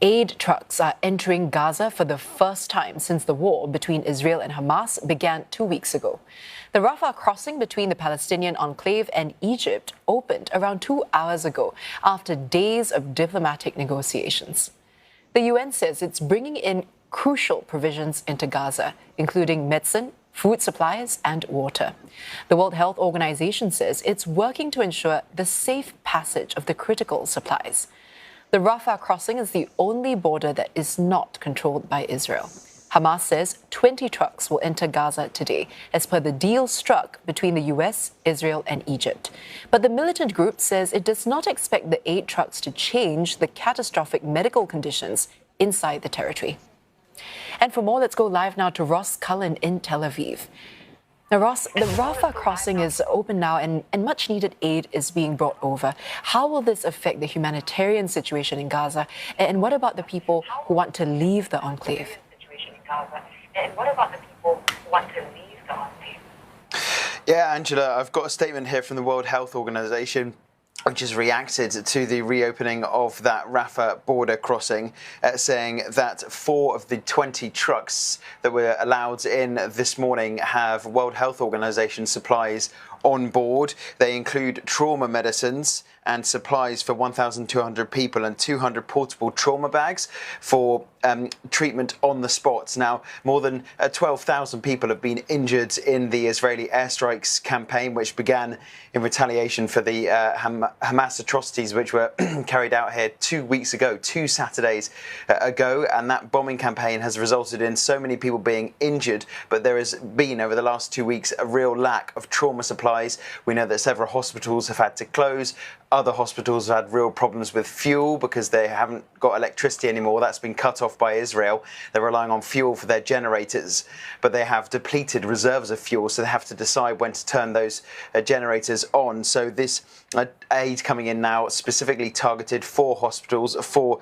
Aid trucks are entering Gaza for the first time since the war between Israel and Hamas began 2 weeks ago. The Rafah crossing between the Palestinian enclave and Egypt opened around 2 hours ago after days of diplomatic negotiations. The UN says it's bringing in crucial provisions into Gaza, including medicine, food supplies and water. The World Health Organization says it's working to ensure the safe passage of the critical supplies. The Rafah crossing is the only border that is not controlled by Israel. Hamas says 20 trucks will enter Gaza today, as per the deal struck between the US, Israel and Egypt. But the militant group says it does not expect the aid trucks to change the catastrophic medical conditions inside the territory. And for more, let's go live now to Ross Cullen in Tel Aviv. Now, Ross, the Rafah crossing is open now and much-needed aid is being brought over. How will this affect the humanitarian situation in Gaza? And what about the people who want to leave the enclave? Yeah, Angela, I've got a statement here from the World Health Organization, which has reacted to the reopening of that Rafah border crossing, saying that 4 of the 20 trucks that were allowed in this morning have World Health Organization supplies on board. They include trauma medicines and supplies for 1,200 people and 200 portable trauma bags for treatment on the spot. Now, more than 12,000 people have been injured in the Israeli airstrikes campaign, which began in retaliation for the Hamas atrocities which were carried out here 2 weeks ago, 2 Saturdays ago. And that bombing campaign has resulted in so many people being injured. But there has been, over the last 2 weeks, a real lack of trauma supplies. We know that several hospitals have had to close. Other hospitals have had real problems with fuel because they haven't got electricity anymore. That's been cut off by Israel. They're relying on fuel for their generators, but they have depleted reserves of fuel, so they have to decide when to turn those generators on. So this aid coming in now specifically targeted for hospitals, for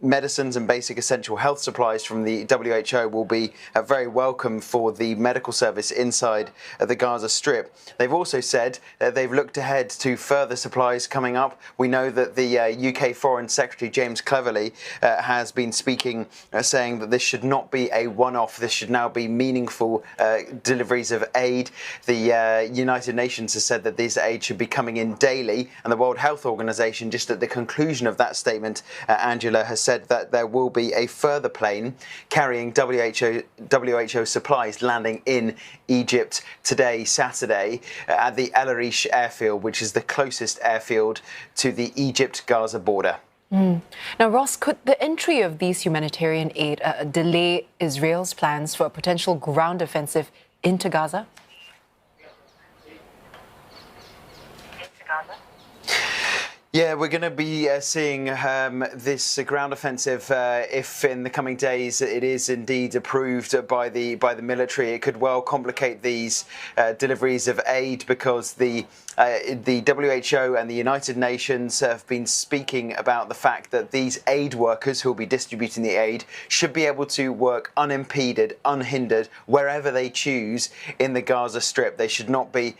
medicines and basic essential health supplies from the WHO will be very welcome for the medical service inside the Gaza Strip. They've also said that they've looked ahead to further supplies coming up. We know that the UK Foreign Secretary James Cleverly has been speaking, saying that this should not be a one-off. This should now be meaningful deliveries of aid. The United Nations has said that this aid should be coming in daily, and the World Health Organization, just at the conclusion of that statement, Angela, has said that there will be a further plane carrying WHO supplies landing in Egypt today, Saturday, at the El Arish airfield, which is the closest airfield to the Egypt-Gaza border. Now, Ross, could the entry of these humanitarian aid delay Israel's plans for a potential ground offensive into Gaza? Yeah, we're going to be seeing this ground offensive if in the coming days it is indeed approved by the military. It could well complicate these deliveries of aid because the WHO and the United Nations have been speaking about the fact that these aid workers who will be distributing the aid should be able to work unimpeded, unhindered, wherever they choose in the Gaza Strip. They should not be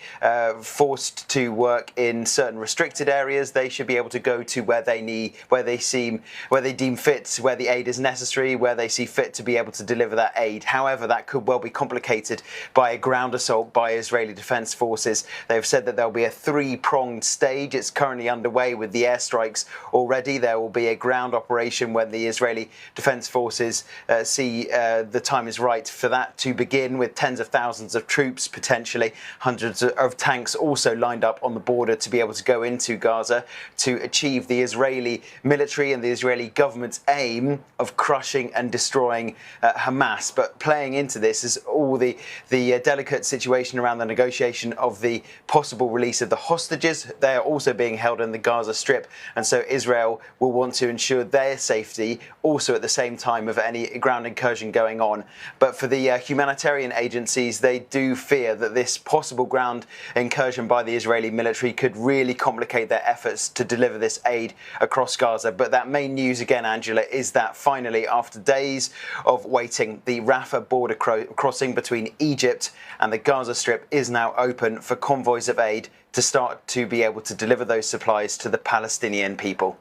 forced to work in certain restricted areas. They should be able to go to where they deem fit, where the aid is necessary, where they see fit to be able to deliver that aid. However, that could well be complicated by a ground assault by Israeli Defense Forces. They've said that there'll be a 3-pronged stage. It's currently underway with the airstrikes already. There will be a ground operation when the Israeli Defense Forces see the time is right for that to begin, with tens of thousands of troops, potentially hundreds of tanks also lined up on the border to be able to go into Gaza to achieve the Israeli military and the Israeli government's aim of crushing and destroying Hamas. But playing into this is all the delicate situation around the negotiation of the possible release of the hostages. They are also being held in the Gaza Strip, and so Israel will want to ensure their safety also at the same time of any ground incursion going on. But for the humanitarian agencies, they do fear that this possible ground incursion by the Israeli military could really complicate their efforts to deliver this aid across Gaza. But that main news again, Angela, is that finally, after days of waiting, the Rafah border crossing between Egypt and the Gaza Strip is now open for convoys of aid to start to be able to deliver those supplies to the Palestinian people.